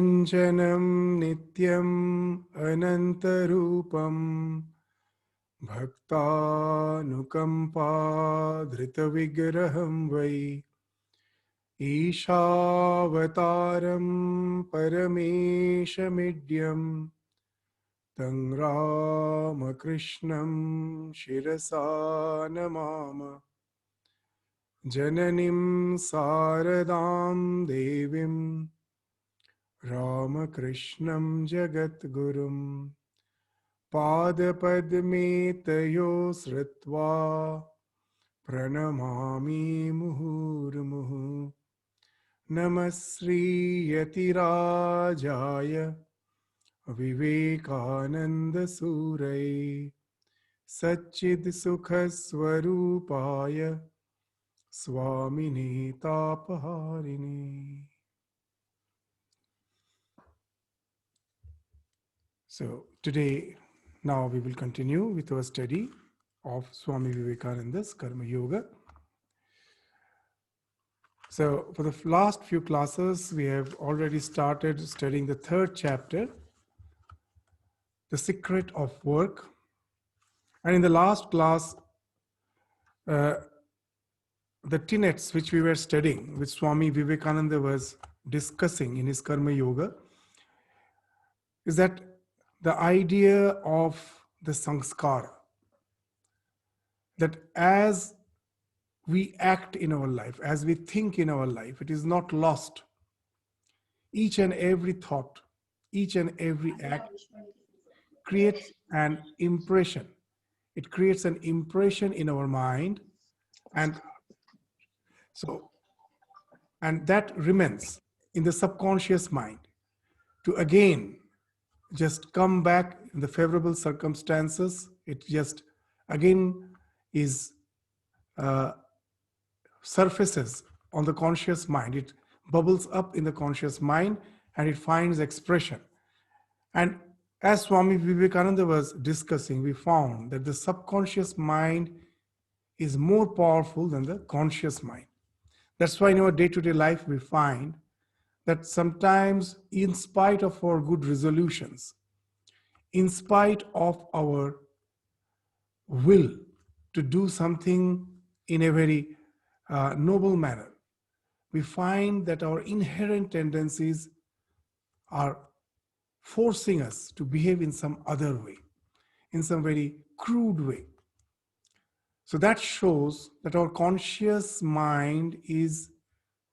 Niranjanam Nityam Anantarupam Bhaktanukampa Dhritavigraham Vai Ishavataram Parameshamidhyam Tang Ramakrishnam Shirasa Namama Jananim Saradam Devim Ramakrishnam Jagatgurum Padapadme Tayo Sritva Pranamami Muhurmuhu Namasri Yatirajaya Vivekananda Surai Satchid Sukha Swarupaya Swami Tapaharini. So today, now we will continue with our study of Swami Vivekananda's Karma Yoga. So for the last few classes, we have already started studying the third chapter, The Secret of Work. And in the last class, the tenets which we were studying, which Swami Vivekananda was discussing in his Karma Yoga, is that the idea of the sanskara, that as we act in our life, as we think in our life, it is not lost. Each and every thought, each and every act creates an impression. It creates an impression in our mind, and that remains in the subconscious mind to again just come back in the favorable circumstances. It just again is surfaces on the conscious mind. It bubbles up in the conscious mind and it finds expression. And as Swami Vivekananda was discussing, we found that the subconscious mind is more powerful than the conscious mind. That's why in our day-to-day life we find that sometimes, in spite of our good resolutions, in spite of our will to do something in a very noble manner, we find that our inherent tendencies are forcing us to behave in some other way, in some very crude way. So that shows that our conscious mind is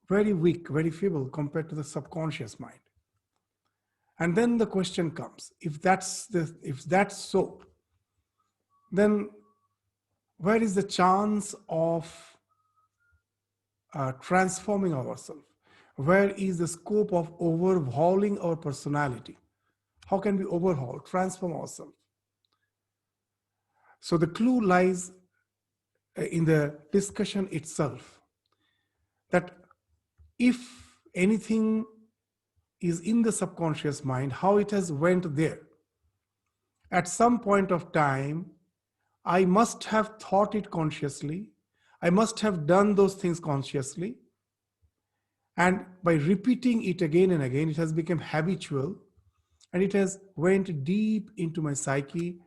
very weak, very feeble compared to the subconscious mind. And then the question comes, if that's so, then where is the chance of transforming ourselves? Where is the scope of overhauling our personality? How can we overhaul, transform ourselves? So the clue lies in the discussion itself, that if anything is in the subconscious mind, how it has went there. At some point of time, I must have thought it consciously. I must have done those things consciously. And by repeating it again and again, it has become habitual and it has went deep into my psyche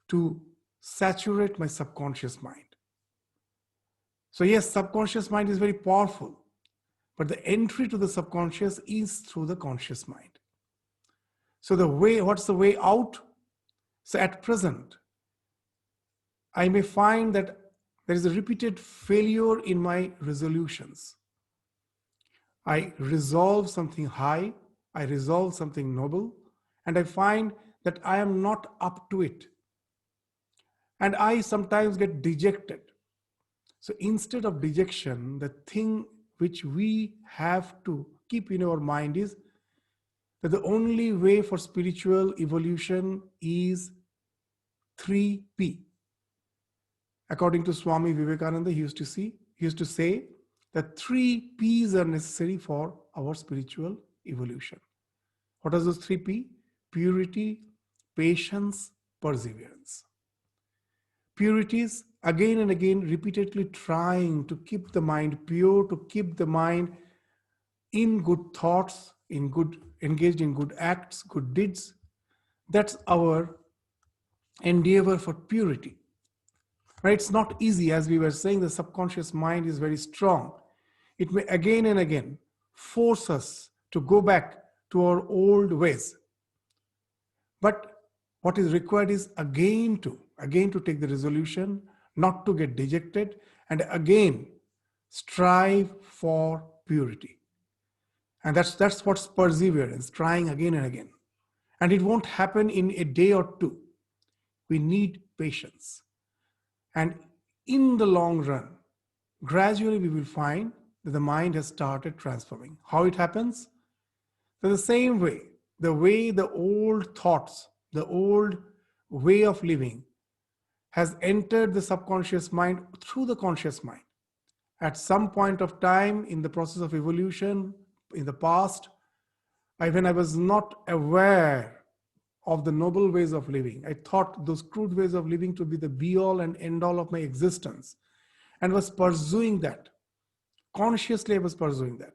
to saturate my subconscious mind. So yes, subconscious mind is very powerful, but the entry to the subconscious is through the conscious mind. So what's the way out? So at present, I may find that there is a repeated failure in my resolutions. I resolve something high, I resolve something noble, and I find that I am not up to it. And I sometimes get dejected. So instead of dejection, the thing which we have to keep in our mind is that the only way for spiritual evolution is 3P. According to Swami Vivekananda, he used to say that 3 P's are necessary for our spiritual evolution. What are those 3 P? Purity, patience, perseverance. Purity is again and again repeatedly trying to keep the mind pure, to keep the mind in good thoughts, in good engaged in good acts, good deeds. That's our endeavor for purity. Right? It's not easy, as we were saying, the subconscious mind is very strong. It may again and again force us to go back to our old ways. But what is required is again to take the resolution, not to get dejected, and again strive for purity. And that's what's perseverance, trying again and again. And it won't happen in a day or two. We need patience. And in the long run, gradually we will find that the mind has started transforming. How it happens? So the same way, the way the old thoughts, the old way of living has entered the subconscious mind through the conscious mind. At some point of time in the process of evolution, in the past, when I was not aware of the noble ways of living, I thought those crude ways of living to be the be all and end all of my existence, and was pursuing that. Consciously, I was pursuing that.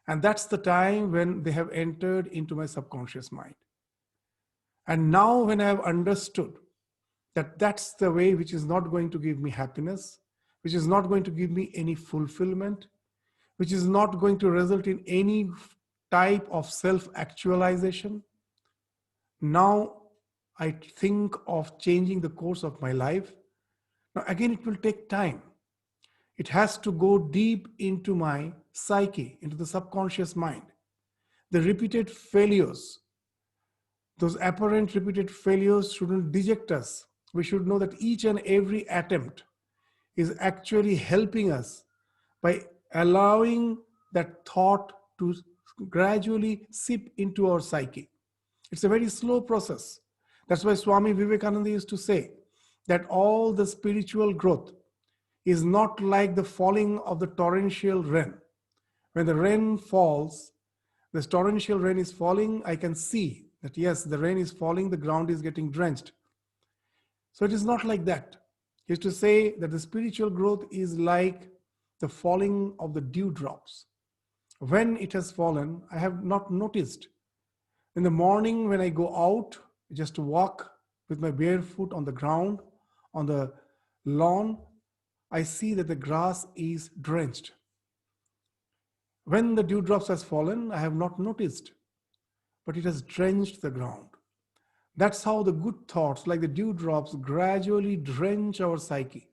And that's the time when they have entered into my subconscious mind. And now, when I have understood that that's the way which is not going to give me happiness, which is not going to give me any fulfillment, which is not going to result in any type of self-actualization, now I think of changing the course of my life. Now, again, it will take time. It has to go deep into my psyche, into the subconscious mind. The repeated failures, those apparent repeated failures shouldn't deject us. We should know that each and every attempt is actually helping us by allowing that thought to gradually seep into our psyche. It's a very slow process. That's why Swami Vivekananda used to say that all the spiritual growth is not like the falling of the torrential rain. When the rain falls, the torrential rain is falling, I can see that yes, the rain is falling, the ground is getting drenched. So it is not like that. He used to say that the spiritual growth is like the falling of the dewdrops. When it has fallen, I have not noticed. In the morning when I go out, just to walk with my bare foot on the ground, on the lawn, I see that the grass is drenched. When the dewdrops has fallen, I have not noticed, but it has drenched the ground. That's how the good thoughts, like the dewdrops, gradually drench our psyche.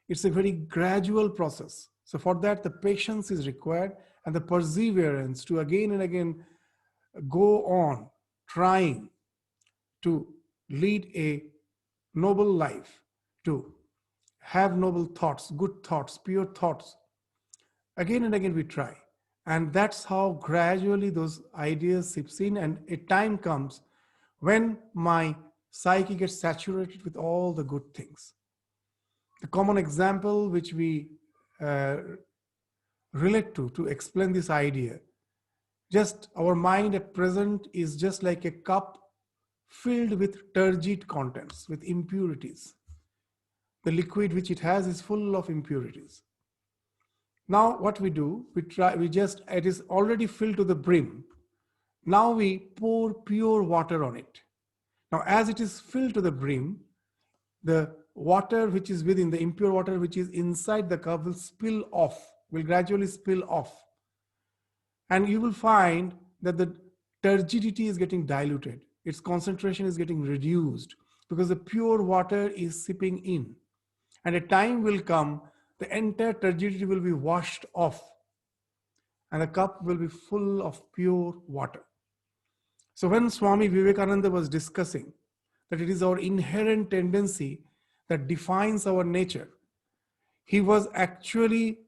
It's a very gradual process. So for that, the patience is required and the perseverance to again and again go on trying to lead a noble life, to have noble thoughts, good thoughts, pure thoughts. Again and again we try. And that's how gradually those ideas seeps in, and a time comes when my psyche gets saturated with all the good things. The common example which we relate to explain this idea, just our mind at present is just like a cup filled with turgid contents, with impurities. The liquid which it has is full of impurities. Now what we do, it is already filled to the brim. Now we pour pure water on it. Now as it is filled to the brim, the water which is within, the impure water which is inside the cup will gradually spill off. And you will find that the turgidity is getting diluted. Its concentration is getting reduced because the pure water is seeping in. And a time will come, the entire turgidity will be washed off and the cup will be full of pure water. So when Swami Vivekananda was discussing that it is our inherent tendency that defines our nature, he was actually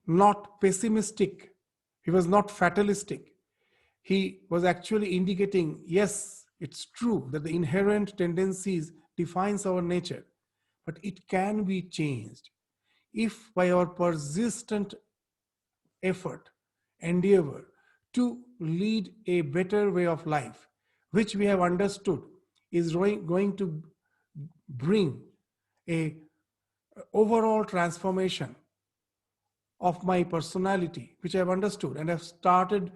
not pessimistic. He was not fatalistic. He was actually indicating, yes, it's true that the inherent tendencies defines our nature, but it can be changed if by our persistent effort, endeavor to lead a better way of life, which we have understood is going to bring a overall transformation of my personality, which I have understood and have started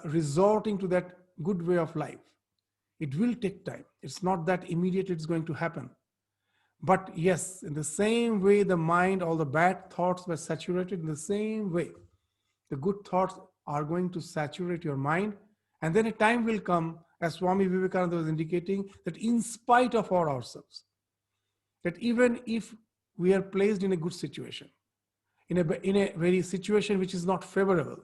resorting to that good way of life. It will take time. It's not that immediately it's going to happen. But yes, in the same way the mind, all the bad thoughts were saturated, in the same way, the good thoughts are going to saturate your mind. And then a time will come, as Swami Vivekananda was indicating, that in spite of ourselves, that even if we are placed in a good situation, in a very situation which is not favorable,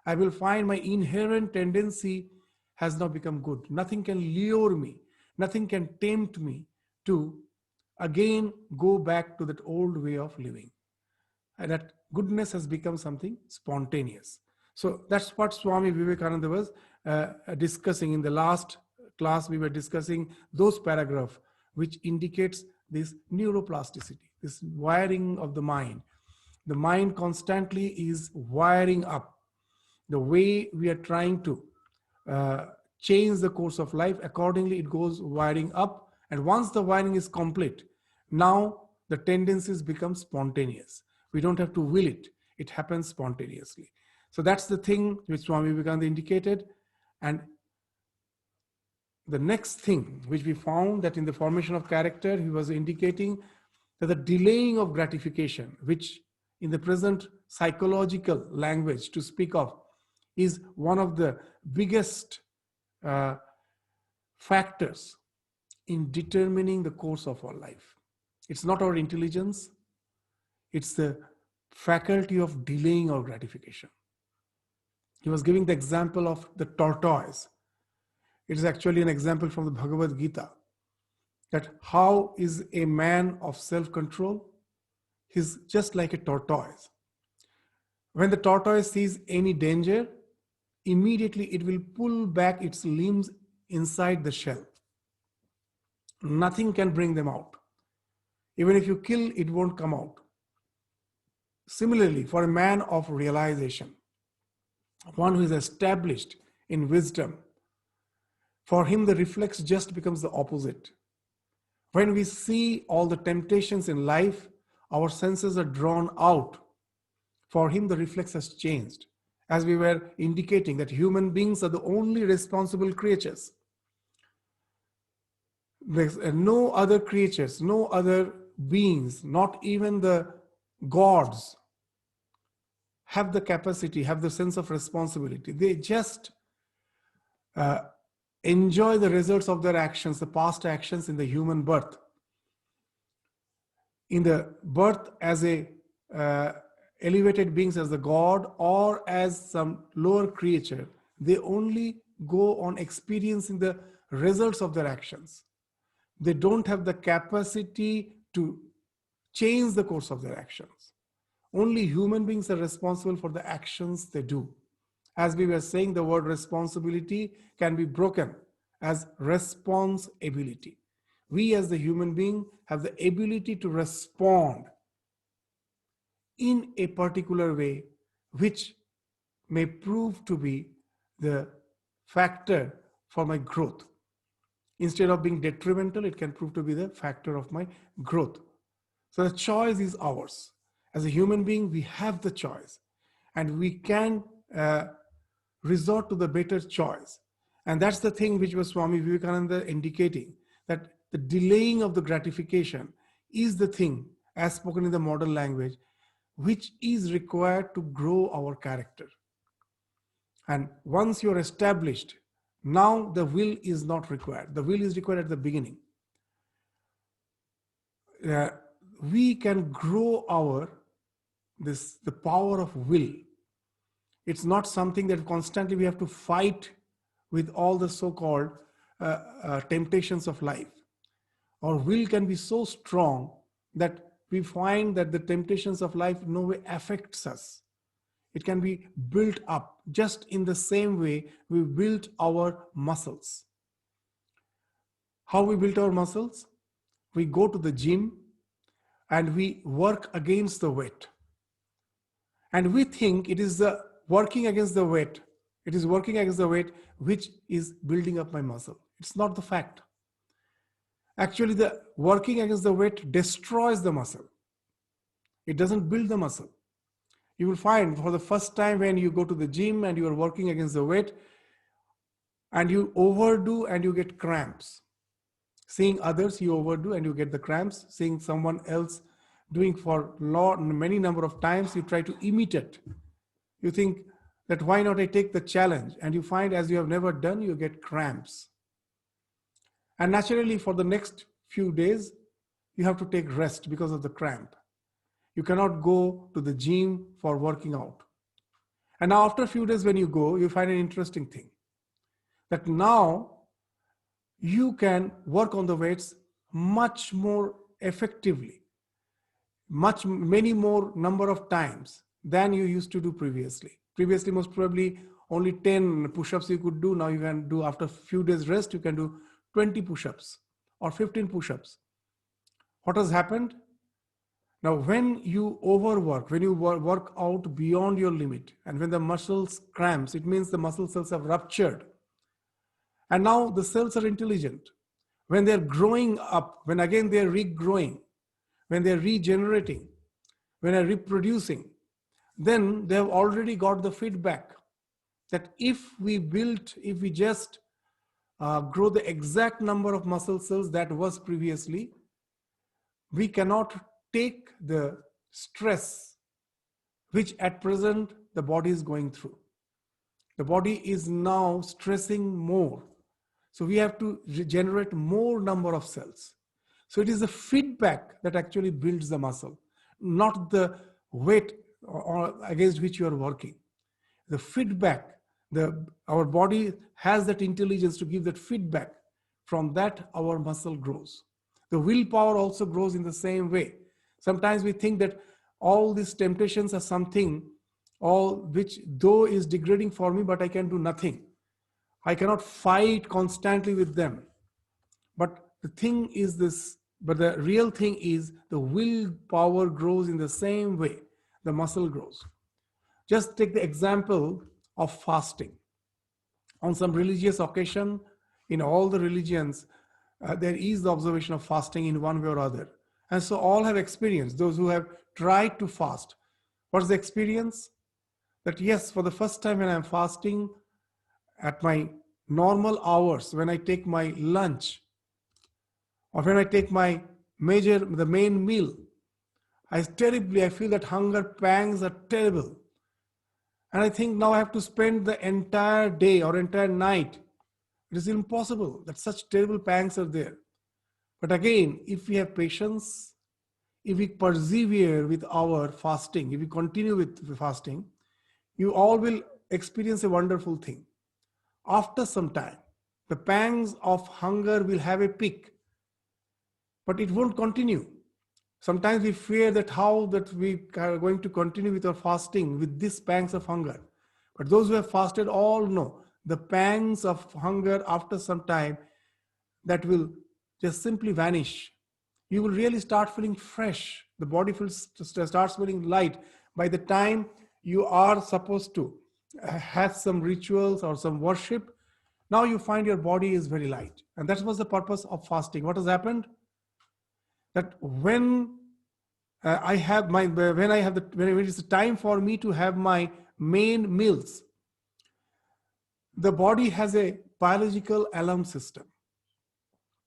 I will find my inherent tendency has now become good. Nothing can lure me, nothing can tempt me to again go back to that old way of living. And that goodness has become something spontaneous. So that's what Swami Vivekananda was discussing in the last class. We were discussing those paragraphs which indicates this neuroplasticity, this wiring of the mind. The mind constantly is wiring up. The way we are trying to change the course of life, accordingly it goes wiring up. And once the wiring is complete, now the tendencies become spontaneous. We don't have to will it. It happens spontaneously. So that's the thing which Swami Vivekananda indicated. And the next thing which we found, that in the formation of character, he was indicating that the delaying of gratification, which in the present psychological language to speak of, is one of the biggest factors in determining the course of our life. It's not our intelligence, it's the faculty of delaying our gratification. He was giving the example of the tortoise. It is actually an example from the Bhagavad Gita, that how is a man of self-control? He's just like a tortoise. When the tortoise sees any danger, immediately it will pull back its limbs inside the shell. Nothing can bring them out. Even if you kill, it won't come out. Similarly, for a man of realization, one who is established in wisdom, for him the reflex just becomes the opposite. When we see all the temptations in life, our senses are drawn out. For him the reflex has changed. As we were indicating, that human beings are the only responsible creatures. There's no other creatures, no other beings, not even the gods, have the capacity, have the sense of responsibility. They just enjoy the results of their actions, the past actions in the human birth. In the birth as a elevated beings, as the god or as some lower creature, they only go on experiencing the results of their actions. They don't have the capacity to change the course of their actions. Only human beings are responsible for the actions they do. As we were saying, the word responsibility can be broken as responsibility. We as the human being have the ability to respond in a particular way, which may prove to be the factor for my growth. Instead of being detrimental, it can prove to be the factor of my growth. So the choice is ours. As a human being, we have the choice, and we can resort to the better choice. And that's the thing which was Swami Vivekananda indicating, that the delaying of the gratification is the thing, as spoken in the modern language, which is required to grow our character. And once you're established, now the will is not required. The will is required at the beginning. We can grow the power of will. It's not something that constantly we have to fight with all the so-called temptations of life. Our will can be so strong that we find that the temptations of life no way affects us. It can be built up just in the same way we built our muscles. How we built our muscles? We go to the gym and we work against the weight. And we think it is the working against the weight. It is working against the weight which is building up my muscle. It's not the fact. Actually, the working against the weight destroys the muscle. It doesn't build the muscle. You will find for the first time when you go to the gym and you are working against the weight and you overdo and you get cramps. Seeing others, you overdo and you get the cramps. Seeing someone else doing for many number of times, you try to imitate. You think that why not I take the challenge? And you find as you have never done, you get cramps. And naturally for the next few days, you have to take rest because of the cramp. You cannot go to the gym for working out. And now after a few days when you go, you find an interesting thing. That now you can work on the weights much more effectively, many more number of times than you used to do previously. Previously, most probably only 10 push-ups you could do. Now you can do, after a few days rest, you can do 20 push-ups or 15 push-ups. What has happened? Now, when you overwork, when you work out beyond your limit, and when the muscles cramps, it means the muscle cells have ruptured. And now the cells are intelligent. When they're growing up, when again they're regrowing, when they're regenerating, when they're reproducing, then they have already got the feedback that if we just grow the exact number of muscle cells that was previously, we cannot take the stress which at present the body is going through. The body is now stressing more. So we have to generate more number of cells. So it is the feedback that actually builds the muscle, not the weight or against which you are working. The feedback, our body has that intelligence to give that feedback. From that, our muscle grows. The willpower also grows in the same way. Sometimes we think that all these temptations are something all which though is degrading for me, but I can do nothing. I cannot fight constantly with them. But the thing is this, but the real thing is the willpower grows in the same way the muscle grows. Just take the example of fasting. On some religious occasion, in all the religions, there is the observation of fasting in one way or other. And so all have experienced, those who have tried to fast. What's the experience? That yes, for the first time when I'm fasting, at my normal hours, when I take my lunch, or when I take the main meal, I feel that hunger pangs are terrible. And I think now I have to spend the entire day or entire night. It is impossible that such terrible pangs are there. But again, if we have patience, if we persevere with our fasting, if we continue with fasting, you all will experience a wonderful thing. After some time, the pangs of hunger will have a peak, but it won't continue. Sometimes we fear that how that we are going to continue with our fasting with these pangs of hunger. But those who have fasted all know the pangs of hunger after some time that will just simply vanish. You will really start feeling fresh. The body starts feeling light. By the time you are supposed to have some rituals or some worship, now you find your body is very light. And that was the purpose of fasting. What has happened? That when when it is time for me to have my main meals, the body has a biological alarm system.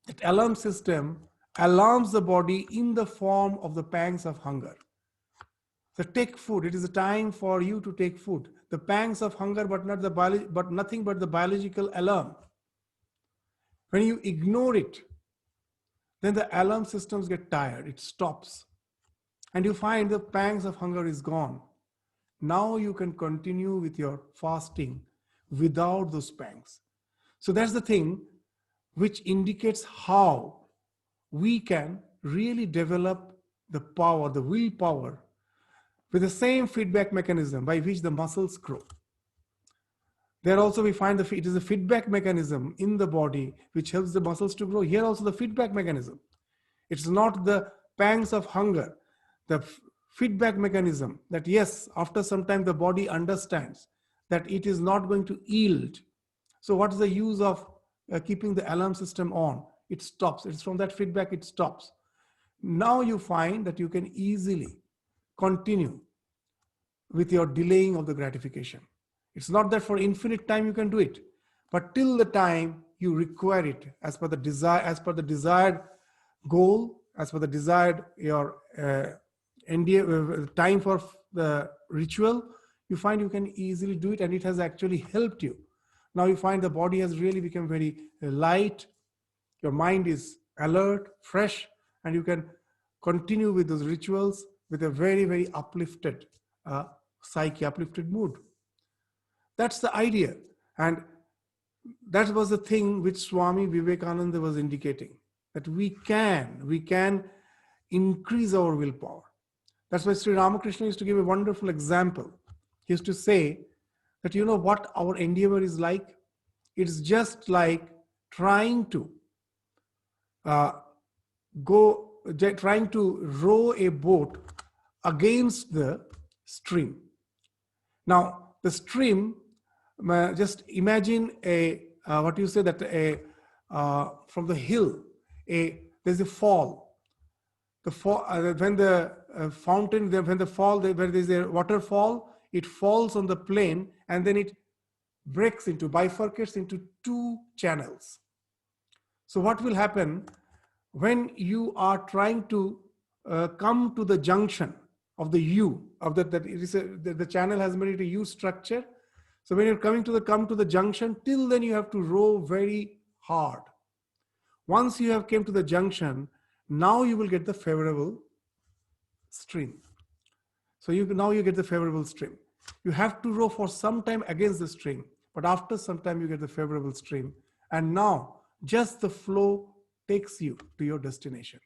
That alarm system alarms the body in the form of the pangs of hunger. So take food. It is a time for you to take food. The pangs of hunger, but nothing but the biological alarm. When you ignore it, then the alarm systems get tired. It stops. And you find the pangs of hunger is gone. Now you can continue with your fasting without those pangs. So that's the thing which indicates how we can really develop the power, the willpower, with the same feedback mechanism by which the muscles grow. There also we find it is a feedback mechanism in the body which helps the muscles to grow. Here also the feedback mechanism. It's not the pangs of hunger. The feedback mechanism that yes, after some time the body understands that it is not going to yield. So what is the use of keeping the alarm system on? It stops. It's from that feedback it stops. Now you find that you can easily continue with your delaying of the gratification. It's not that for infinite time you can do it, but till the time you require it as per the desire, as per the desired goal, as per the desired your time for the ritual, you find you can easily do it, and it has actually helped you. Now you find the body has really become very light, your mind is alert, fresh, and you can continue with those rituals with a very, very uplifted psyche, uplifted mood. That's the idea. And that was the thing which Swami Vivekananda was indicating, that we can increase our willpower. That's why Sri Ramakrishna used to give a wonderful example. He used to say that, you know what our endeavor is like? It's just like trying to uh, trying to row a boat against the stream. Now, the stream, just imagine a what you say that a from the hill, there's a fall. The fall when the fountain, when the fall, where there's a waterfall, it falls on the plain and then it breaks into, bifurcates into two channels. So what will happen when you are trying to come to the junction of the U of that it is the channel has made it a U structure. So when you're come to the junction, till then you have to row very hard. Once you have came to the junction, now you will get the favorable stream. So now you get the favorable stream. You have to row for some time against the stream, but after some time you get the favorable stream, and now just the flow takes you to your destination.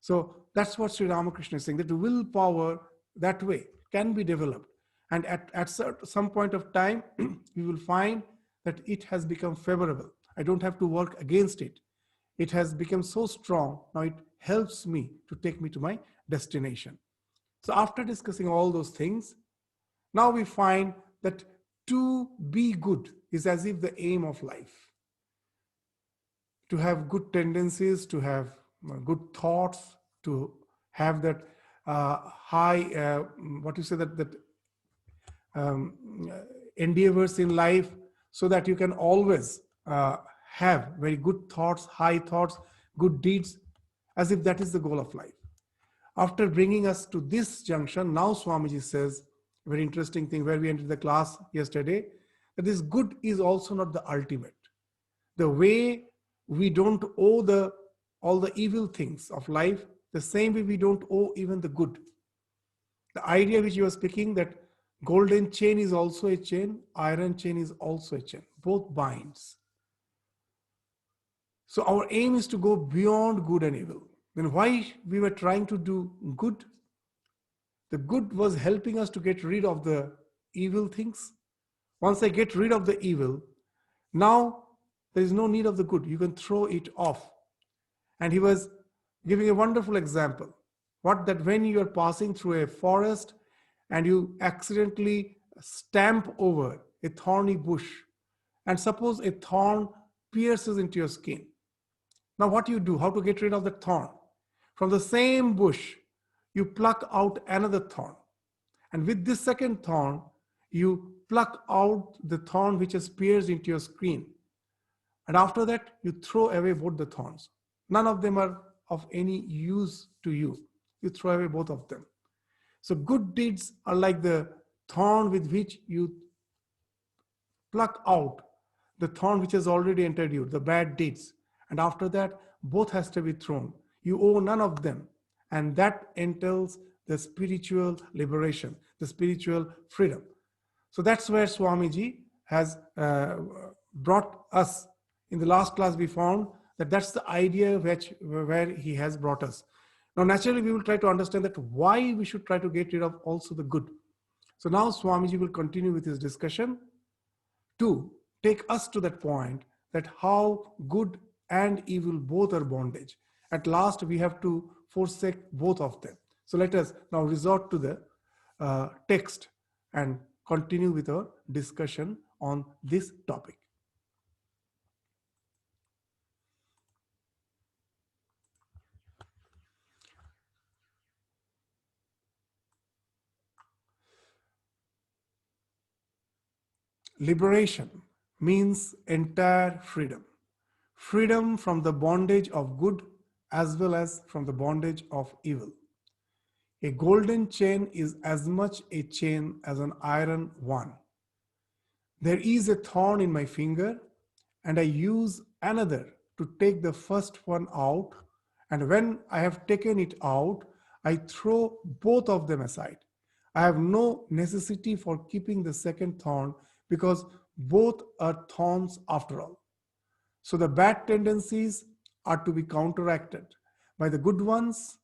So that's what Sri Ramakrishna is saying, that willpower that way can be developed. And at some point of time, we will find that it has become favorable. I don't have to work against it. It has become so strong. Now it helps me to take me to my destination. So after discussing all those things, now we find that to be good is as if the aim of life. To have good tendencies, to have good thoughts, to have that high, what you say, that um, endeavors in life, so that you can always have very good thoughts, high thoughts, good deeds, as if that is the goal of life. After bringing us to this junction, now Swamiji says a very interesting thing where we entered the class yesterday, that this good is also not the ultimate. The way we don't owe all the evil things of life, the same way we don't owe even the good. The idea which you are speaking, that golden chain is also a chain, iron chain is also a chain, both binds. So our aim is to go beyond good and evil. Then why we were trying to do good? The good was helping us to get rid of the evil things. Once I get rid of the evil, now there is no need of the good. You can throw it off. And he was giving a wonderful example. What that when you are passing through a forest and you accidentally stamp over a thorny bush, and suppose a thorn pierces into your skin. Now what you do, how to get rid of the thorn? From the same bush, you pluck out another thorn. And with this second thorn, you pluck out the thorn which has pierced into your skin. And after that, you throw away both the thorns. None of them are of any use to you. You throw away both of them. So good deeds are like the thorn with which you pluck out the thorn which has already entered you, the bad deeds. And after that, both has to be thrown. You owe none of them. And that entails the spiritual liberation, the spiritual freedom. So that's where Swamiji has brought us. In the last class, we found that that's the idea where he has brought us. Now, naturally, we will try to understand that why we should try to get rid of also the good. So now Swamiji will continue with his discussion to take us to that point, that how good and evil both are bondage. At last, we have to forsake both of them. So let us now resort to the text and continue with our discussion on this topic. liberation means entire freedom. Freedom from the bondage of good as well as from the bondage of evil. A golden chain is as much a chain as an iron one. There is a thorn in my finger, and I use another to take the first one out. And when I have taken it out, I throw both of them aside. I have no necessity for keeping the second thorn because both are thorns after all. So the bad tendencies are to be counteracted by the good ones,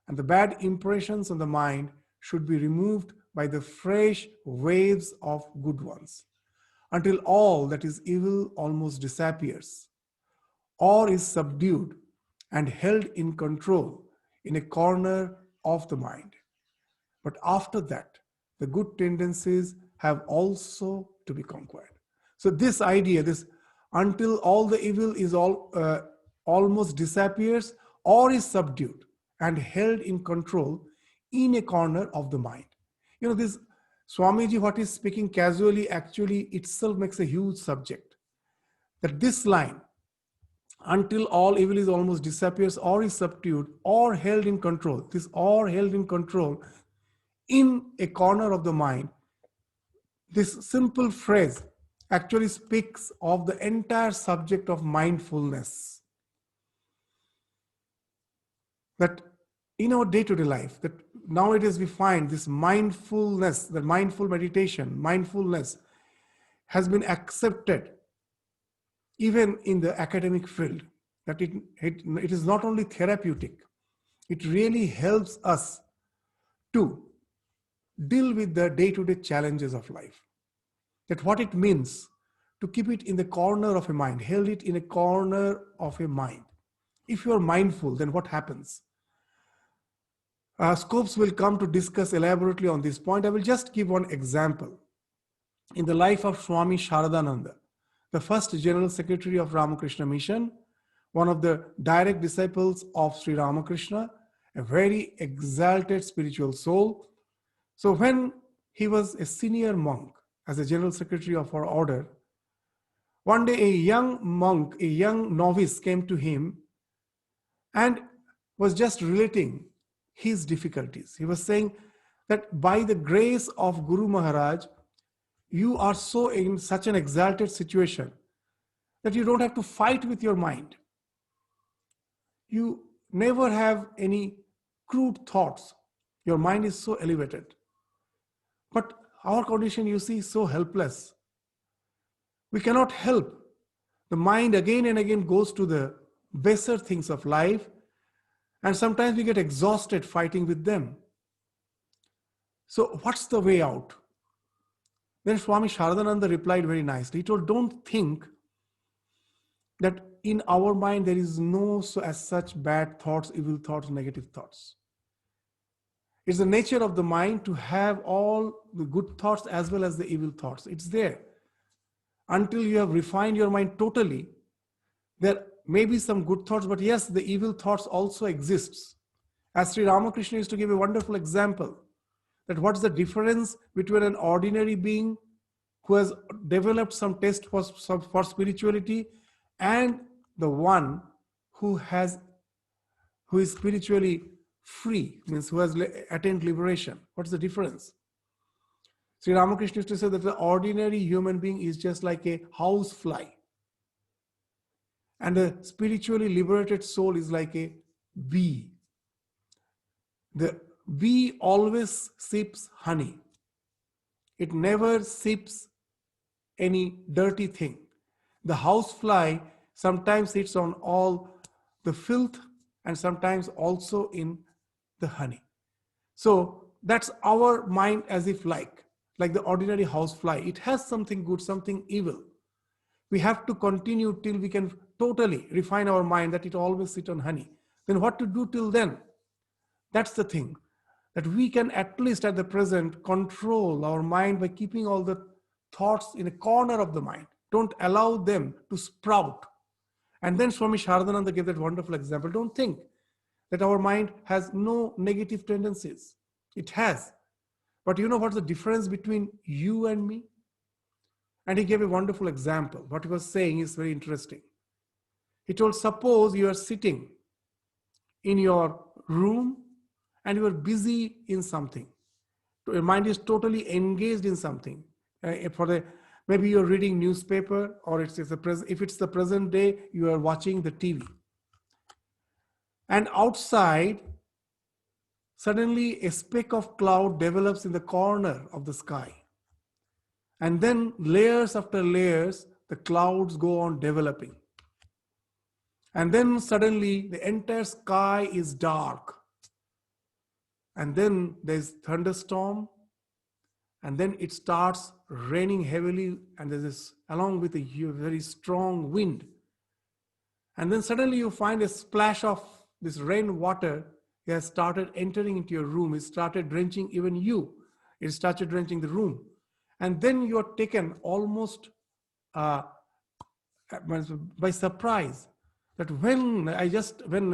and the bad impressions on the mind should be removed by the fresh waves of good ones, until all that is evil almost disappears or is subdued and held in control in a corner of the mind. But after that, the good tendencies have also to be conquered. So this idea, this until all the evil is almost disappears or is subdued and held in control in a corner of the mind. This Swamiji, what is speaking casually, actually itself makes a huge subject. That this line, until all evil is almost disappears or is subdued or held in control, this or held in control in a corner of the mind, this simple phrase actually speaks of the entire subject of mindfulness. That in our day-to-day life, that nowadays we find this mindfulness, the mindful meditation, mindfulness has been accepted even in the academic field, that it is not only therapeutic, it really helps us to deal with the day-to-day challenges of life. That what it means to keep it in the corner of a mind, held it in a corner of a mind. If you are mindful, then what happens? Scopes will come to discuss elaborately on this point. I will just give one example. In the life of Swami Sharadananda, the first General Secretary of Ramakrishna Mission, one of the direct disciples of Sri Ramakrishna, a very exalted spiritual soul. So when he was a senior monk, as a General Secretary of our order, one day a young monk, a young novice came to him and was just relating his difficulties. He was saying that by the grace of Guru Maharaj, you are so in such an exalted situation that you don't have to fight with your mind. You never have any crude thoughts. Your mind is so elevated. But our condition, you see, is so helpless. We cannot help. The mind again and again goes to the baser things of life, and sometimes we get exhausted fighting with them. So what's the way out? Then Swami Sharadananda replied very nicely. He told, don't think that in our mind there is no as such bad thoughts, evil thoughts, negative thoughts. It's the nature of the mind to have all the good thoughts as well as the evil thoughts. It's there. Until you have refined your mind totally, there may be some good thoughts, but yes, the evil thoughts also exists. As Sri Ramakrishna used to give a wonderful example, that what's the difference between an ordinary being who has developed some taste for spirituality and the one who is spiritually free, means who has attained liberation. What's the difference? Sri Ramakrishna used to say that the ordinary human being is just like a house fly, and a spiritually liberated soul is like a bee. The bee always sips honey. It never sips any dirty thing. The housefly sometimes sits on all the filth and sometimes also in the honey. So that's our mind, as if like the ordinary housefly. It has something good, something evil. We have to continue till we can totally refine our mind that it always sits on honey. Then what to do till then? That's the thing. That we can at least at the present control our mind by keeping all the thoughts in a corner of the mind. Don't allow them to sprout. And then Swami Sharadananda gave that wonderful example. Don't think that our mind has no negative tendencies. It has. But you know what's the difference between you and me? And he gave a wonderful example. What he was saying is very interesting. He told, suppose you are sitting in your room and you are busy in something. Your mind is totally engaged in something. Maybe you're reading newspaper, or if it's the present day, you are watching the TV. And outside, suddenly a speck of cloud develops in the corner of the sky. And then layers after layers, the clouds go on developing. And then suddenly the entire sky is dark. And then there's thunderstorm. And then it starts raining heavily. And there's this, along with a very strong wind. And then suddenly you find a splash of this rain water has started entering into your room. It started drenching even you. It started drenching the room. And then you are taken almost by surprise that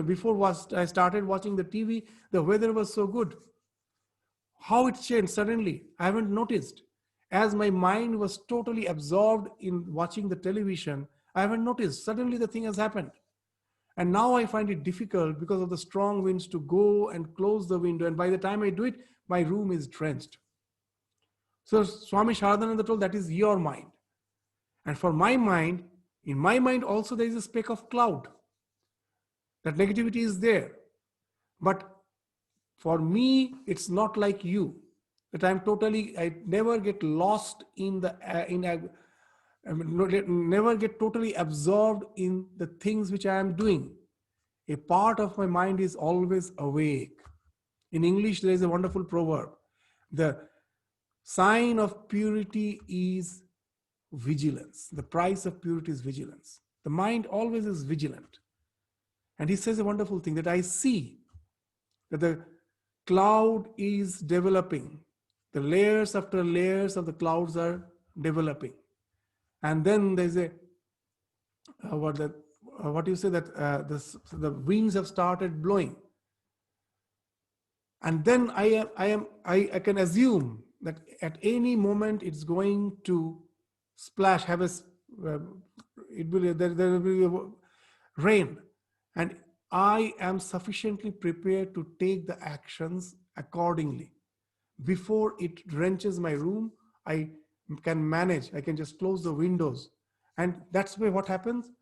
before I started watching the TV, the weather was so good. How it changed suddenly, I haven't noticed. As my mind was totally absorbed in watching the television, I haven't noticed. Suddenly the thing has happened. And now I find it difficult because of the strong winds to go and close the window. And by the time I do it, my room is drenched. So Swami Sharadananda told that is your mind. And for my mind, in my mind also there is a speck of cloud. That negativity is there. But for me, it's not like you. That I never get lost never get totally absorbed in the things which I am doing. A part of my mind is always awake. In English, there is a wonderful proverb. The sign of purity is vigilance. The price of purity is vigilance. The mind always is vigilant. And he says a wonderful thing, that I see that the cloud is developing. The layers after layers of the clouds are developing. And then there's what you say, that the winds have started blowing. And then I can assume that at any moment it's going to splash, there will be rain. And I am sufficiently prepared to take the actions accordingly. Before it drenches my room, I can manage. I can just close the windows. And that's why what happens,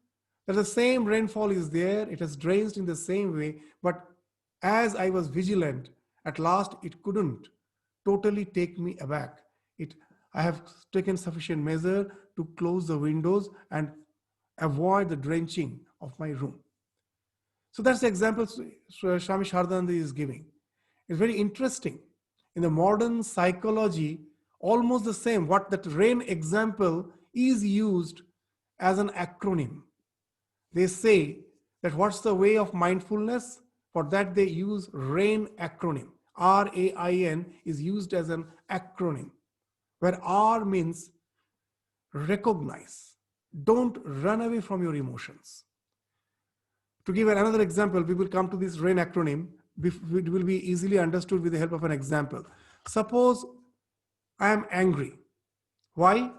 that the same rainfall is there. It has drenched in the same way. But as I was vigilant, at last it couldn't totally take me aback. I have taken sufficient measure to close the windows and avoid the drenching of my room. So that's the example Swami Sharadananda is giving. It's very interesting. In the modern psychology, almost the same. What that rain example is used as an acronym. They say that what's the way of mindfulness? For that they use RAIN acronym. RAIN is used as an acronym, where R means recognize. Don't run away from your emotions. To give another example, we will come to this RAIN acronym. It will be easily understood with the help of an example. Suppose I am angry. Why?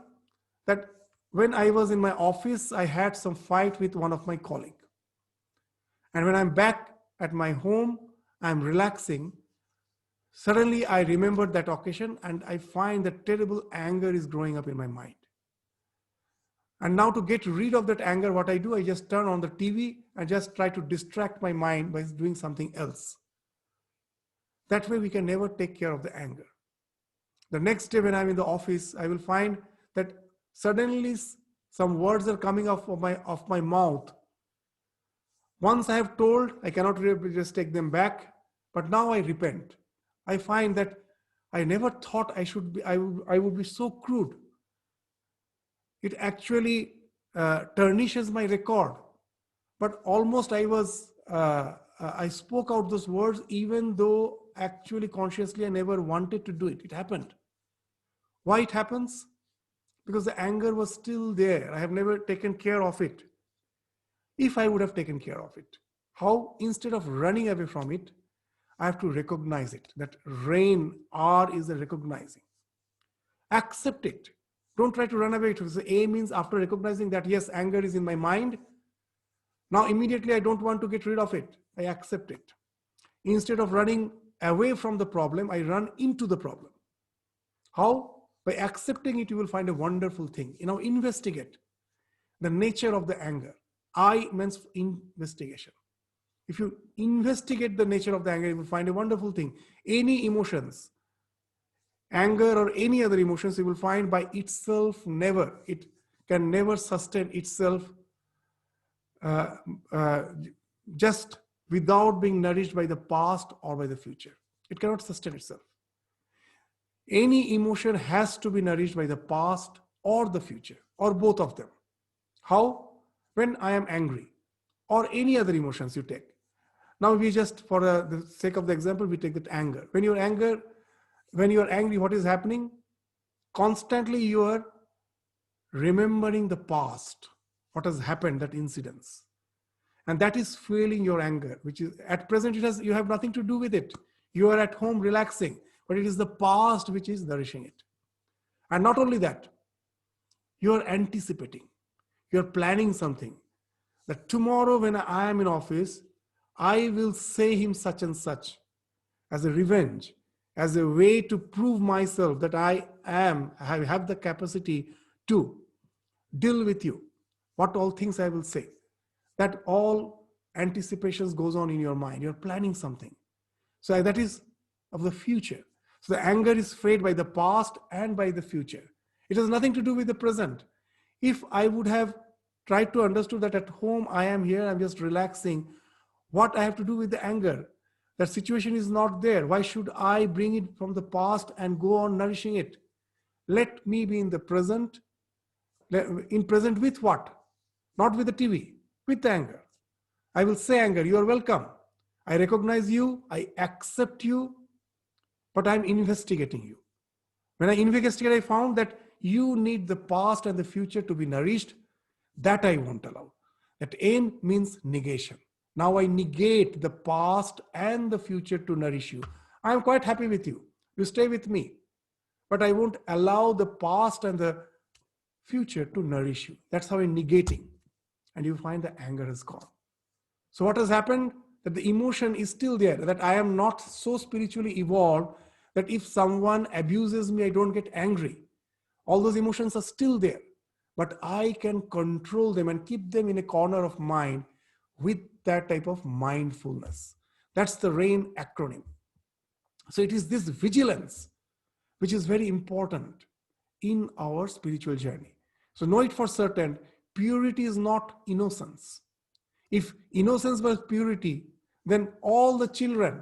That when I was in my office, I had some fight with one of my colleagues. And when I'm back at my home, I'm relaxing. Suddenly I remembered that occasion and I find that terrible anger is growing up in my mind. And now to get rid of that anger, what I do, I just turn on the TV and just try to distract my mind by doing something else. That way we can never take care of the anger. The next day when I'm in the office, I will find that suddenly some words are coming off of my mouth. Once I have told, I cannot really just take them back, but now I repent. I find that I never thought I would be so crude. It actually tarnishes my record. But almost I spoke out those words even though actually consciously I never wanted to do it. It happened. Why it happens? Because the anger was still there. I have never taken care of it. If I would have taken care of it, how? Instead of running away from it, I have to recognize it. That RAIN, R is the recognizing. Accept it. Don't try to run away. So A means after recognizing that, yes, anger is in my mind, now immediately I don't want to get rid of it. I accept it. Instead of running away from the problem, I run into the problem. How? By accepting it, you will find a wonderful thing. Now investigate the nature of the anger. I means investigation. If you investigate the nature of the anger, you will find a wonderful thing. Any emotions, anger or any other emotions, you will find by itself never, it can never sustain itself uh, uh, just without being nourished by the past or by the future. It cannot sustain itself. Any emotion has to be nourished by the past or the future, or both of them. How? When I am angry, or any other emotions you take. Now we just, for the sake of the example, we take that anger. When you're angry, what is happening? Constantly you are remembering the past, what has happened, that incidents. And that is fueling your anger, which is at present, you have nothing to do with it. You are at home relaxing, but it is the past which is nourishing it. And not only that, you are anticipating, you are planning something, that tomorrow when I am in office, I will say him such and such as a revenge, as a way to prove myself that I have the capacity to deal with you. What all things I will say. That all anticipations goes on in your mind. You're planning something. So that is of the future. So the anger is fed by the past and by the future. It has nothing to do with the present. If I would have tried to understand that at home I am here, I'm just relaxing, what I have to do with the anger? That situation is not there. Why should I bring it from the past and go on nourishing it? Let me be in the present. In present with what? Not with the TV, with the anger. I will say, anger, you are welcome. I recognize you, I accept you, but I'm investigating you. When I investigated, I found that you need the past and the future to be nourished. That I won't allow. That aim means negation. Now I negate the past and the future to nourish you. I'm quite happy with you. You stay with me. But I won't allow the past and the future to nourish you. That's how I'm negating. And you find the anger has gone. So what has happened? That the emotion is still there. That I am not so spiritually evolved that if someone abuses me, I don't get angry. All those emotions are still there. But I can control them and keep them in a corner of mind with that type of mindfulness. That's the RAIN acronym. So it is this vigilance which is very important in our spiritual journey. So know it for certain, purity is not innocence. If innocence was purity, then all the children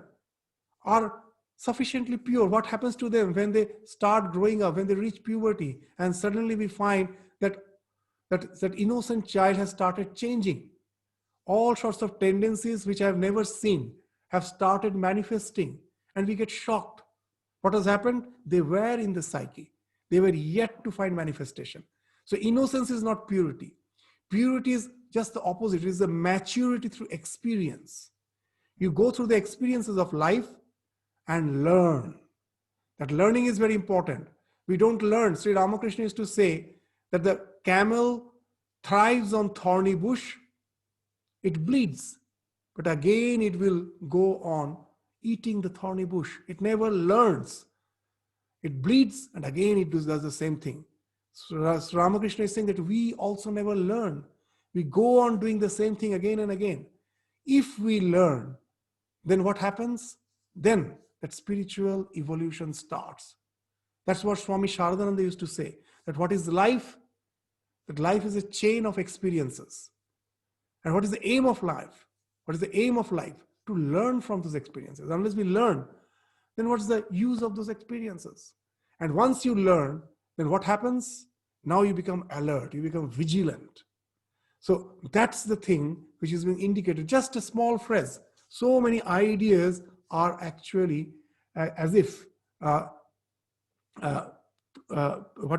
are sufficiently pure. What happens to them when they start growing up, when they reach puberty, and suddenly we find that innocent child has started changing. All sorts of tendencies which I have never seen have started manifesting, and we get shocked. What has happened? They were in the psyche. They were yet to find manifestation. So innocence is not purity. Purity is just the opposite. It is a maturity through experience. You go through the experiences of life and learn. That learning is very important. We don't learn. Sri Ramakrishna used to say that the camel thrives on thorny bush. It bleeds, but again it will go on eating the thorny bush. It never learns. It bleeds and again it does the same thing. So Ramakrishna is saying that we also never learn. We go on doing the same thing again and again. If we learn, then what happens? Then that spiritual evolution starts. That's what Swami Sharadananda used to say, that what is life? That life is a chain of experiences. And what is the aim of life? What is the aim of life? To learn from those experiences. Unless we learn, then what is the use of those experiences? And once you learn, then what happens? Now you become alert, you become vigilant. So that's the thing which is being indicated. Just a small phrase. So many ideas are actually as if, what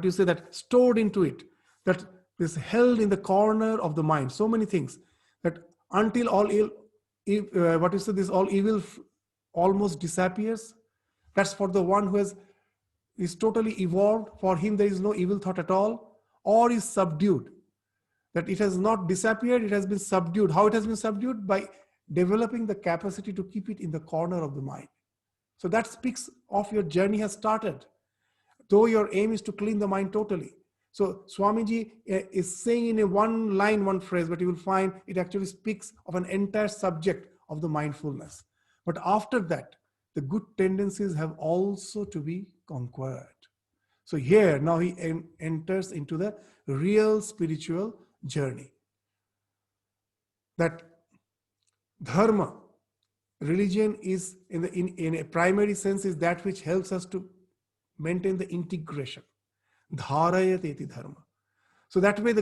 you say, that stored into it, that is held in the corner of the mind. So many things that until all ill, what you say, this all evil almost disappears. That's for the one who has is totally evolved, for him there is no evil thought at all, or is subdued. That it has not disappeared, it has been subdued. How it has been subdued? By developing the capacity to keep it in the corner of the mind. So that speaks of your journey has started, though your aim is to clean the mind totally. So Swamiji is saying in a one line, one phrase, but you will find it actually speaks of an entire subject of the mindfulness. But after that, the good tendencies have also to be conquered. So here now he enters into the real spiritual journey. That dharma, religion, is in a primary sense is that which helps us to maintain the integration. Dharayateti dharma. So that way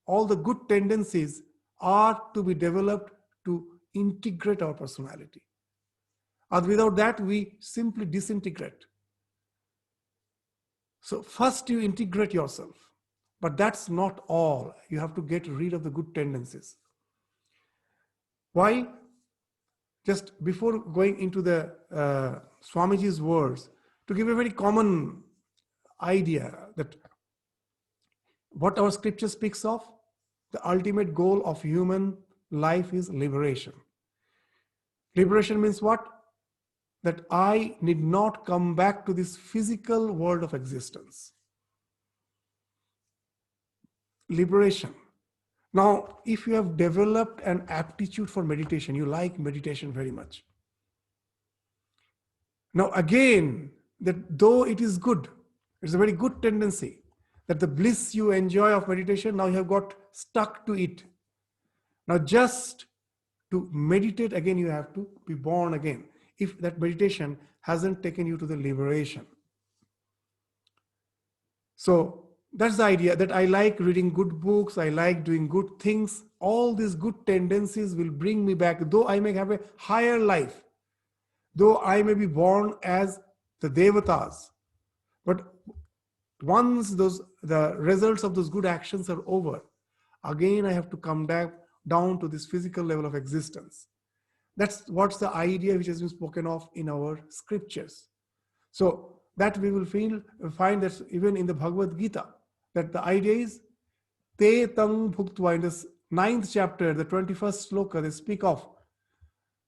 all the good tendencies are to be developed to integrate our personality. And without that, we simply disintegrate. So first you integrate yourself, but that's not all. You have to get rid of the good tendencies. Why? Just before going into the Swamiji's words, to give a very common idea that what our scripture speaks of, the ultimate goal of human life is liberation. Liberation means what? That I need not come back to this physical world of existence. Liberation. Now, if you have developed an aptitude for meditation, you like meditation very much. Now, again, that though it is good, it's a very good tendency, that the bliss you enjoy of meditation, now you have got stuck to it. Now, just to meditate again, you have to be born again, if that meditation hasn't taken you to the liberation. So that's the idea, that I like reading good books, I like doing good things. All these good tendencies will bring me back, though I may have a higher life, though I may be born as the devatas. But once the results of those good actions are over, again I have to come back down to this physical level of existence. That's what's the idea which has been spoken of in our scriptures. So that we will find that even in the Bhagavad Gita, that the idea is te tang bhuktva. In this 9th chapter, the 21st sloka, they speak of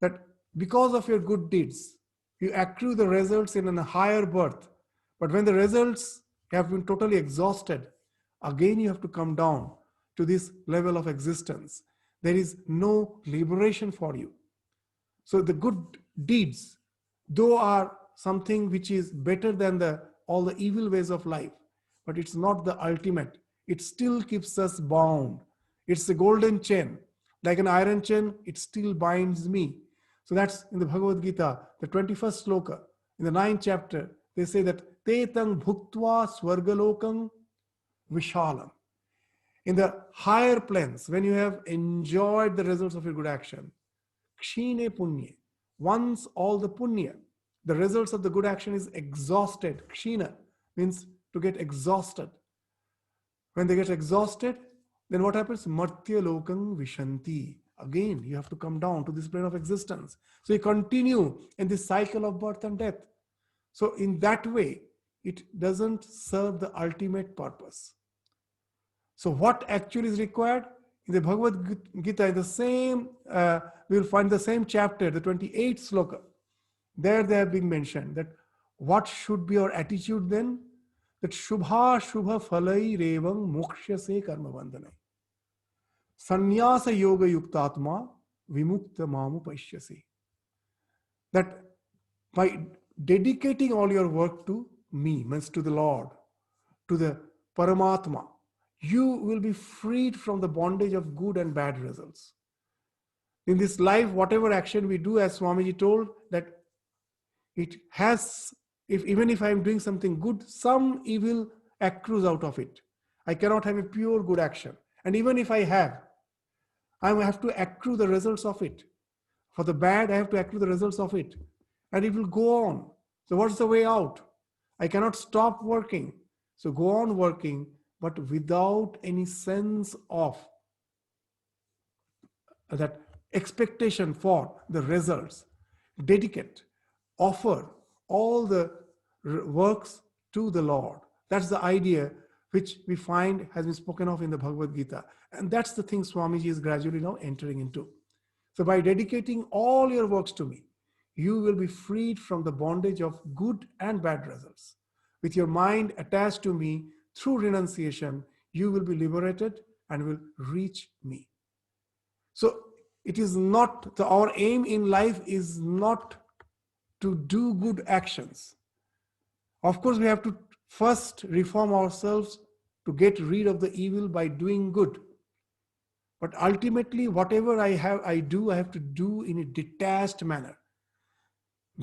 that because of your good deeds, you accrue the results in a higher birth. But when the results have been totally exhausted, again you have to come down to this level of existence. There is no liberation for you. So the good deeds, though, are something which is better than all the evil ways of life, but it's not the ultimate. It still keeps us bound. It's a golden chain. Like an iron chain, it still binds me. So that's in the Bhagavad Gita, the 21st sloka. In the 9th chapter, they say that te tang bhuktva swargalokam vishalam. In the higher planes, when you have enjoyed the results of your good action, kshine punya, once all the punya, the results of the good action is exhausted. Kshina means to get exhausted. When they get exhausted, then what happens? Martya lokam vishanti. Again, you have to come down to this plane of existence. So you continue in this cycle of birth and death. So in that way, it doesn't serve the ultimate purpose. So what actually is required? In the Bhagavad Gita, in the same, we will find the same chapter, the 28th sloka. There they have been mentioned that what should be our attitude then? That shubha shubha phalai revam moksha se karma bandhanai. Sannyasa yoga yuktatma vimukta mamu pashyasi. That by dedicating all your work to me, means to the Lord, to the Paramatma, you will be freed from the bondage of good and bad results. In this life, whatever action we do, as Swamiji told, that it has, even if I am doing something good, some evil accrues out of it. I cannot have a pure good action. And even if I have to accrue the results of it. For the bad, I have to accrue the results of it. And it will go on. So what's the way out? I cannot stop working. So go on working, but without any sense of that expectation for the results. Dedicate, offer all the works to the Lord. That's the idea which we find has been spoken of in the Bhagavad Gita. And that's the thing Swamiji is gradually now entering into. So by dedicating all your works to me, you will be freed from the bondage of good and bad results. With your mind attached to me through renunciation, you will be liberated and will reach me. So it is not, our aim in life is not to do good actions. Of course, we have to first reform ourselves to get rid of the evil by doing good. But ultimately, whatever I have to do in a detached manner.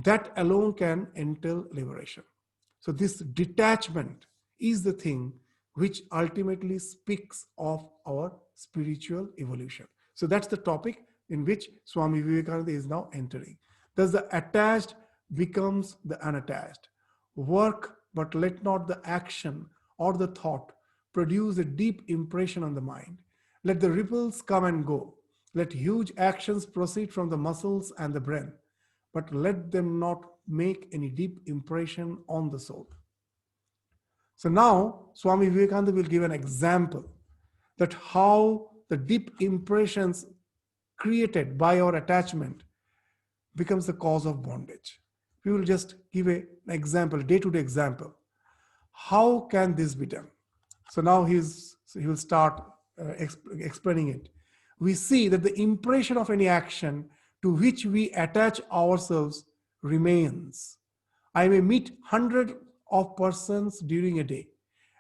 That alone can entail liberation. So this detachment is the thing which ultimately speaks of our spiritual evolution. So that's the topic in which Swami Vivekananda is now entering. Thus the attached becomes the unattached. Work, but let not the action or the thought produce a deep impression on the mind. Let the ripples come and go. Let huge actions proceed from the muscles and the brain, but let them not make any deep impression on the soul. So now Swami Vivekananda will give an example that how the deep impressions created by our attachment becomes the cause of bondage. We will just give an example, day-to-day example. How can this be done? So now he will start explaining it. We see that the impression of any action to which we attach ourselves remains. I may meet hundreds of persons during a day,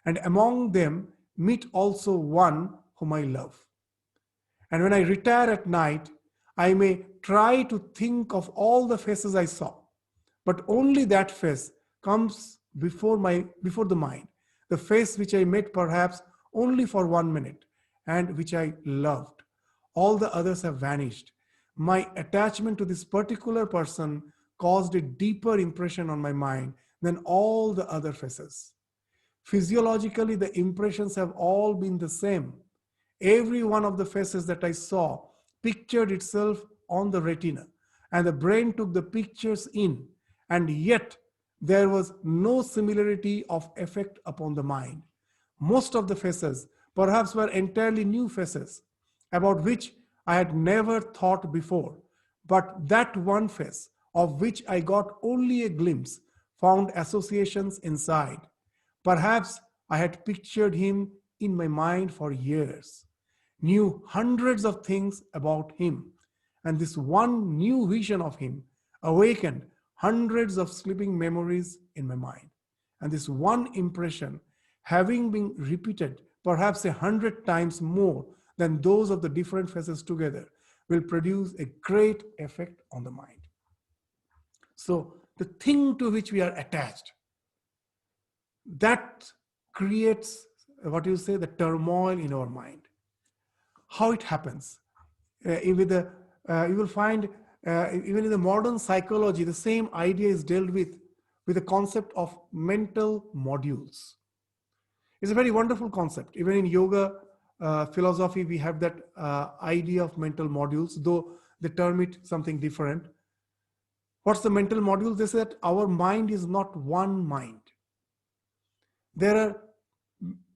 and among them meet also one whom I love. And when I retire at night, I may try to think of all the faces I saw, but only that face comes before the mind, the face which I met perhaps only for 1 minute and which I loved. All the others have vanished. My attachment to this particular person caused a deeper impression on my mind than all the other faces. Physiologically, the impressions have all been the same. Every one of the faces that I saw pictured itself on the retina, and the brain took the pictures in, and yet there was no similarity of effect upon the mind. Most of the faces perhaps were entirely new faces, about which I had never thought before, but that one face, of which I got only a glimpse, found associations inside. Perhaps I had pictured him in my mind for years, knew hundreds of things about him, and this one new vision of him awakened hundreds of sleeping memories in my mind. And this one impression, having been repeated perhaps 100 times more than those of the different faces together, will produce a great effect on the mind. So the thing to which we are attached, that creates the turmoil in our mind. How it happens? You will find even in the modern psychology, the same idea is dealt with the concept of mental modules. It's a very wonderful concept. Even in yoga philosophy, we have that idea of mental modules, though they term it something different. What's the mental module? They say that our mind is not one mind. There are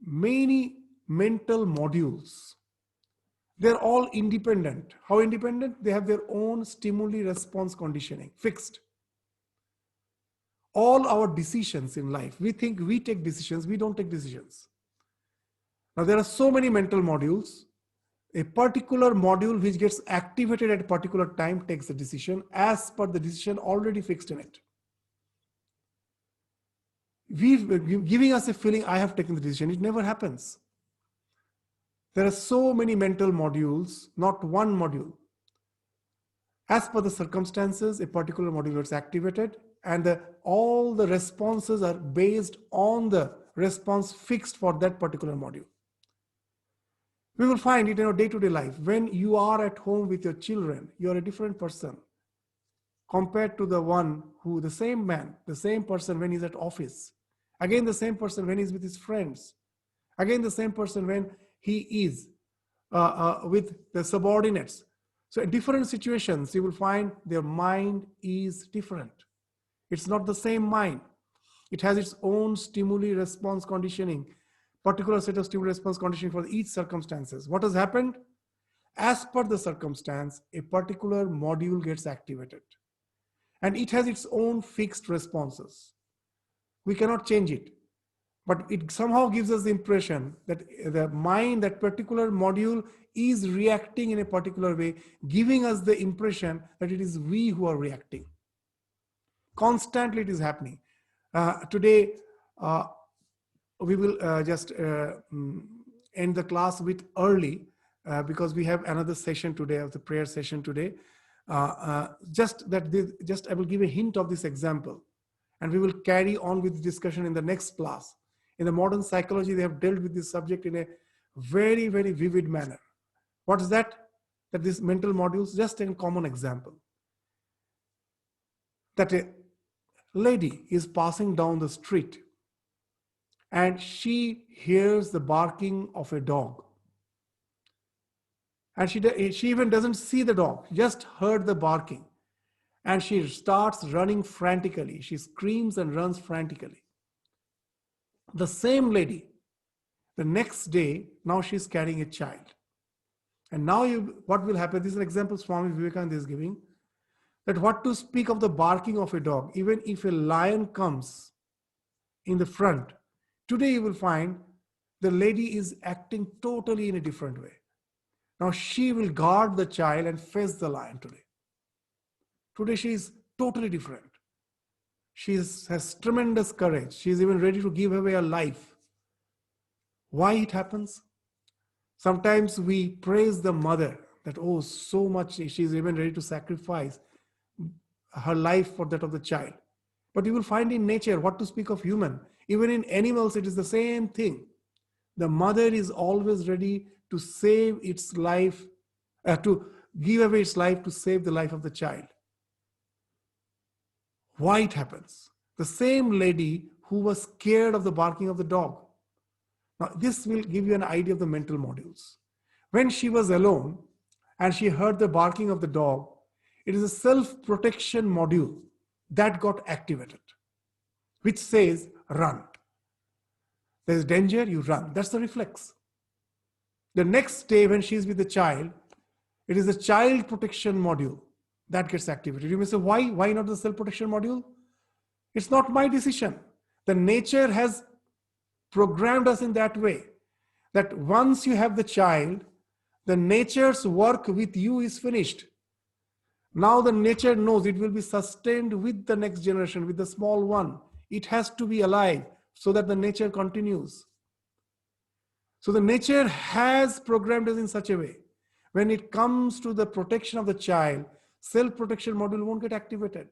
many mental modules. They're all independent. How independent? They have their own stimuli response conditioning, fixed. All our decisions in life, we think we take decisions, we don't take decisions. Now there are so many mental modules. A particular module which gets activated at a particular time takes a decision as per the decision already fixed in it. Giving us a feeling, I have taken the decision. It never happens. There are so many mental modules, not one module. As per the circumstances, a particular module gets activated, and all the responses are based on the response fixed for that particular module. We will find it in our day-to-day life. When you are at home with your children, you are a different person compared to the same man, the same person when he's at office. Again, the same person when he's with his friends. Again, the same person when he is with the subordinates. So in different situations, you will find their mind is different. It's not the same mind. It has its own stimuli response conditioning, particular set of stimuli response conditioning for each circumstances. What has happened? As per the circumstance, a particular module gets activated and it has its own fixed responses. We cannot change it, but it somehow gives us the impression that the mind, that particular module, is reacting in a particular way, giving us the impression that it is we who are reacting. Constantly it is happening. Today, we will just end the class with early because we have another session today, of the prayer session today. Just I will give a hint of this example, and we will carry on with the discussion in the next class. In the modern psychology, they have dealt with this subject in a very, very vivid manner. What is that? That these mental modules, just a common example. That a lady is passing down the street and she hears the barking of a dog. And she even doesn't see the dog, just heard the barking. And she starts running frantically. She screams and runs frantically. The same lady, the next day, now she's carrying a child. And now what will happen? This is an example Swami Vivekananda is giving. That what to speak of the barking of a dog, even if a lion comes in the front, today you will find the lady is acting totally in a different way. Now she will guard the child and face the lion today. Today she is totally different. She has tremendous courage. She is even ready to give away her life. Why it happens? Sometimes we praise the mother that, oh, so much, she is even ready to sacrifice her life for that of the child. But you will find in nature, what to speak of human, even in animals, it is the same thing. The mother is always ready to save its life, to give away its life to save the life of the child. Why it happens? The same lady who was scared of the barking of the dog. Now, this will give you an idea of the mental modules. When she was alone and she heard the barking of the dog, it is a self-protection module that got activated, which says, run. There's danger, you run. That's the reflex. The next day when she's with the child, it is the child protection module that gets activated. You may say, why? Why not the self-protection module? It's not my decision. The nature has programmed us in that way, that once you have the child, the nature's work with you is finished. Now the nature knows it will be sustained with the next generation, with the small one. It has to be alive so that the nature continues. So the nature has programmed us in such a way. When it comes to the protection of the child, self-protection module won't get activated.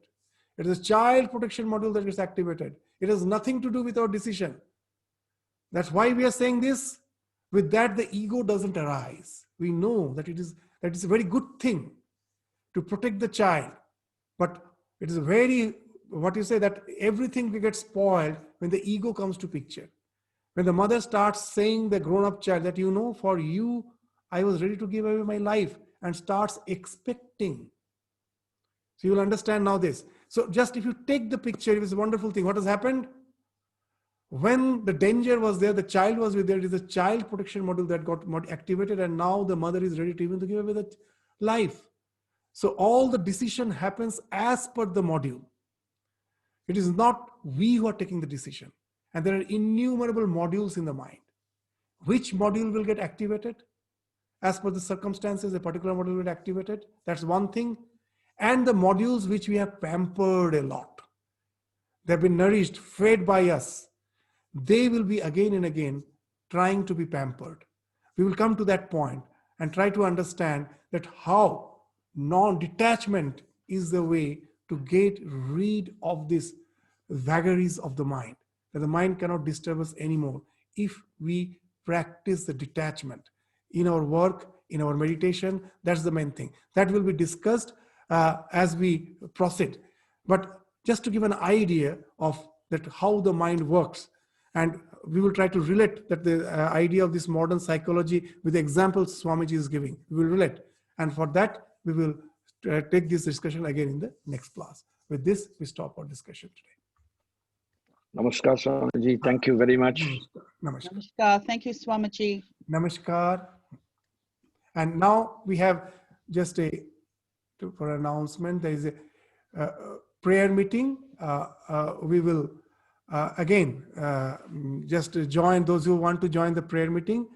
It is a child protection module that gets activated. It has nothing to do with our decision. That's why we are saying this. With that, the ego doesn't arise. We know that it is a very good thing to protect the child. But it is that everything will get spoiled when the ego comes to picture. When the mother starts saying the grown-up child that, for you, I was ready to give away my life, and starts expecting. So you will understand now this. So just if you take the picture, it is a wonderful thing. What has happened? When the danger was there, the child was there, it is a child protection module that got activated, and now the mother is ready to even to give away the life. So all the decision happens as per the module. It is not we who are taking the decision. And there are innumerable modules in the mind. Which module will get activated? As per the circumstances, a particular module will get activated. That's one thing. And the modules which we have pampered a lot. They have been nourished, fed by us. They will be again and again trying to be pampered. We will come to that point and try to understand that how non-detachment is the way to get rid of these vagaries of the mind. That the mind cannot disturb us anymore if we practice the detachment in our work, in our meditation. That's the main thing. That will be discussed as we proceed. But just to give an idea of that how the mind works, and we will try to relate that the idea of this modern psychology with the examples Swamiji is giving. We will relate. And for that, we will take this discussion again in the next class. With this, we stop our discussion today. Namaskar, Swamiji. Thank you very much. Namaskar. Namaskar. Namaskar. Thank you, Swamiji. Namaskar. And now we have just for announcement, there is a prayer meeting. We will again just join those who want to join the prayer meeting.